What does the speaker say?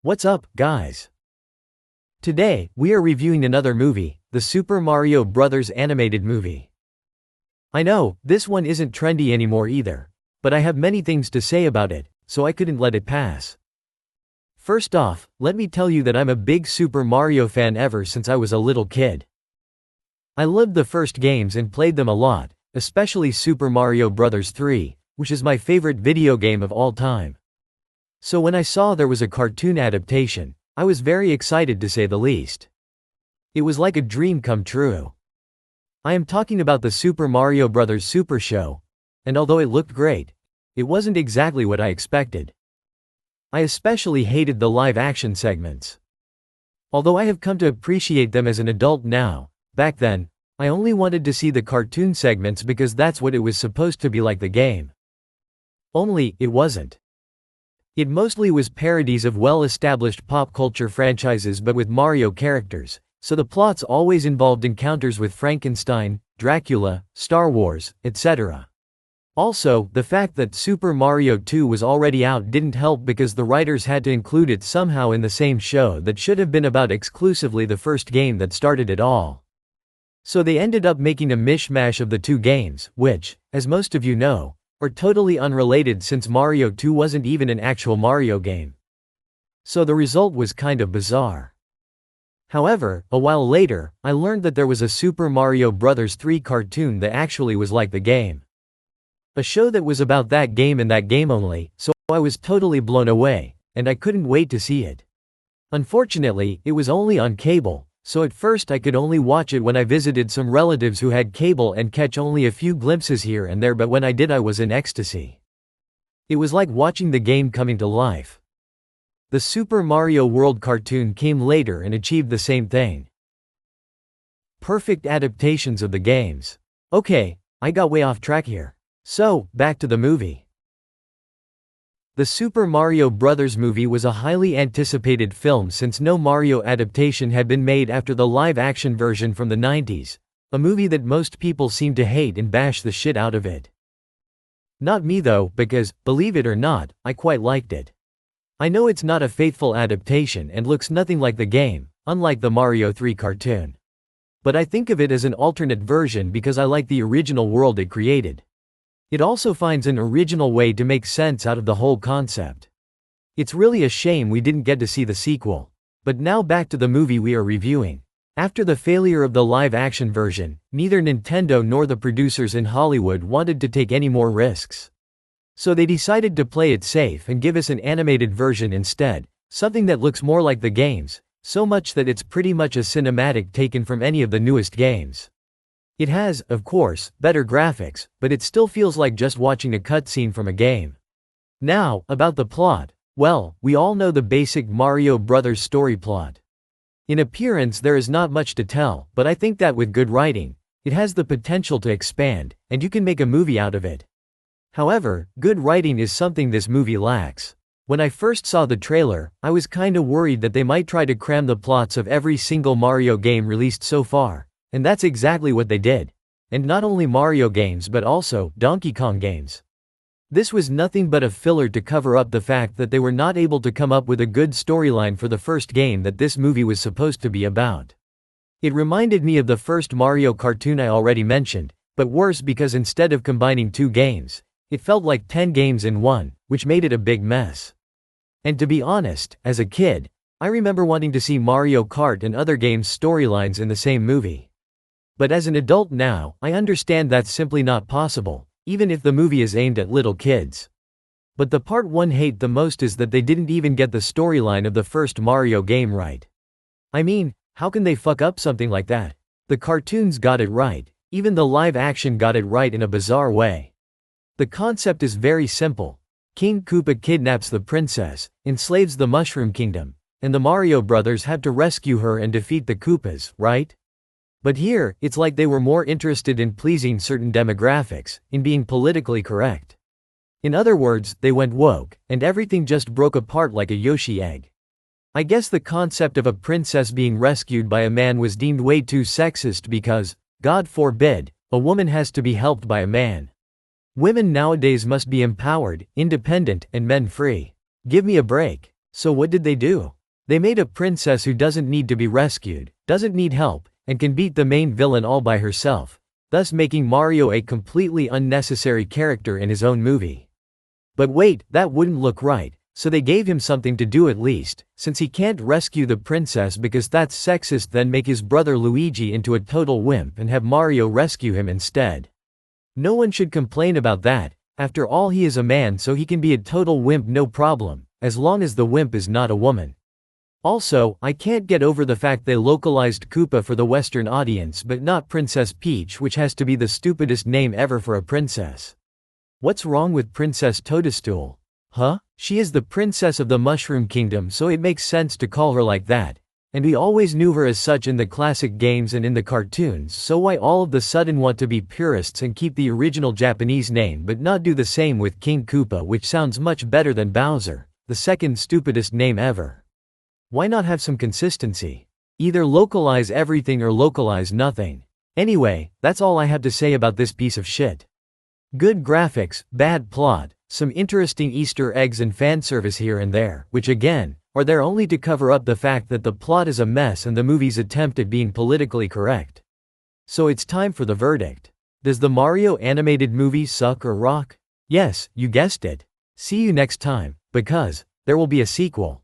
What's up, guys? Today, we are reviewing another movie, the Super Mario Bros. Animated movie. I know, this one isn't trendy anymore either, but I have many things to say about it, so I couldn't let it pass. First off, let me tell you that I'm a big Super Mario fan ever since I was a little kid. I loved the first games and played them a lot, especially Super Mario Bros. 3, which is my favorite video game of all time. So when I saw there was a cartoon adaptation, I was very excited to say the least. It was like a dream come true. I am talking about the Super Mario Bros. Super Show, and although it looked great, it wasn't exactly what I expected. I especially hated the live-action segments. Although I have come to appreciate them as an adult now, back then, I only wanted to see the cartoon segments because that's what it was supposed to be like the game. Only, it wasn't. It mostly was parodies of well-established pop culture franchises but with Mario characters, so the plots always involved encounters with Frankenstein, Dracula, Star Wars, etc. Also, the fact that Super Mario 2 was already out didn't help because the writers had to include it somehow in the same show that should have been about exclusively the first game that started it all. So they ended up making a mishmash of the two games, which, as most of you know, are totally unrelated since Mario 2 wasn't even an actual Mario game. So the result was kind of bizarre. However, a while later, I learned that there was a Super Mario Bros. 3 cartoon that actually was like the game. A show that was about that game and that game only, so I was totally blown away, and I couldn't wait to see it. Unfortunately, it was only on cable, so at first I could only watch it when I visited some relatives who had cable and catch only a few glimpses here and there, but when I did I was in ecstasy. It was like watching the game coming to life. The Super Mario World cartoon came later and achieved the same thing. Perfect adaptations of the games. Okay, I got way off track here. So, back to the movie. The Super Mario Bros. Movie was a highly anticipated film since no Mario adaptation had been made after the live-action version from the 90s, a movie that most people seem to hate and bash the shit out of it. Not me though, because, believe it or not, I quite liked it. I know it's not a faithful adaptation and looks nothing like the game, unlike the Mario 3 cartoon. But I think of it as an alternate version because I like the original world it created. It also finds an original way to make sense out of the whole concept. It's really a shame we didn't get to see the sequel. But now back to the movie we are reviewing. After the failure of the live-action version, neither Nintendo nor the producers in Hollywood wanted to take any more risks. So they decided to play it safe and give us an animated version instead, something that looks more like the games, so much that it's pretty much a cinematic taken from any of the newest games. It has, of course, better graphics, but it still feels like just watching a cutscene from a game. Now, about the plot. Well, we all know the basic Mario Bros. Story plot. In appearance there is not much to tell, but I think that with good writing, it has the potential to expand, and you can make a movie out of it. However, good writing is something this movie lacks. When I first saw the trailer, I was kinda worried that they might try to cram the plots of every single Mario game released so far. And that's exactly what they did. And not only Mario games but also Donkey Kong games. This was nothing but a filler to cover up the fact that they were not able to come up with a good storyline for the first game that this movie was supposed to be about. It reminded me of the first Mario cartoon I already mentioned, but worse because instead of combining two games, it felt like 10 games in one, which made it a big mess. And to be honest, as a kid, I remember wanting to see Mario Kart and other games' storylines in the same movie. But as an adult now, I understand that's simply not possible, even if the movie is aimed at little kids. But the part one hate the most is that they didn't even get the storyline of the first Mario game right. I mean, how can they fuck up something like that? The cartoons got it right, even the live action got it right in a bizarre way. The concept is very simple. King Koopa kidnaps the princess, enslaves the Mushroom Kingdom, and the Mario brothers have to rescue her and defeat the Koopas, right? But here, it's like they were more interested in pleasing certain demographics, in being politically correct. In other words, they went woke, and everything just broke apart like a Yoshi egg. I guess the concept of a princess being rescued by a man was deemed way too sexist because, God forbid, a woman has to be helped by a man. Women nowadays must be empowered, independent, and men free. Give me a break. So what did they do? They made a princess who doesn't need to be rescued, doesn't need help, and can beat the main villain all by herself, thus making Mario a completely unnecessary character in his own movie. But wait, that wouldn't look right, so they gave him something to do at least, since he can't rescue the princess because that's sexist, then make his brother Luigi into a total wimp and have Mario rescue him instead. No one should complain about that, after all he is a man, so he can be a total wimp no problem, as long as the wimp is not a woman. Also, I can't get over the fact they localized Koopa for the Western audience but not Princess Peach, which has to be the stupidest name ever for a princess. What's wrong with Princess Toadstool? Huh? She is the princess of the Mushroom Kingdom, so it makes sense to call her like that. And we always knew her as such in the classic games and in the cartoons, so why all of the sudden want to be purists and keep the original Japanese name but not do the same with King Koopa, which sounds much better than Bowser, the second stupidest name ever. Why not have some consistency? Either localize everything or localize nothing. Anyway, that's all I have to say about this piece of shit. Good graphics, bad plot, some interesting Easter eggs and fan service here and there, which again, are there only to cover up the fact that the plot is a mess and the movie's attempt at being politically correct. So it's time for the verdict. Does the Mario animated movie suck or rock? Yes, you guessed it. See you next time, because there will be a sequel.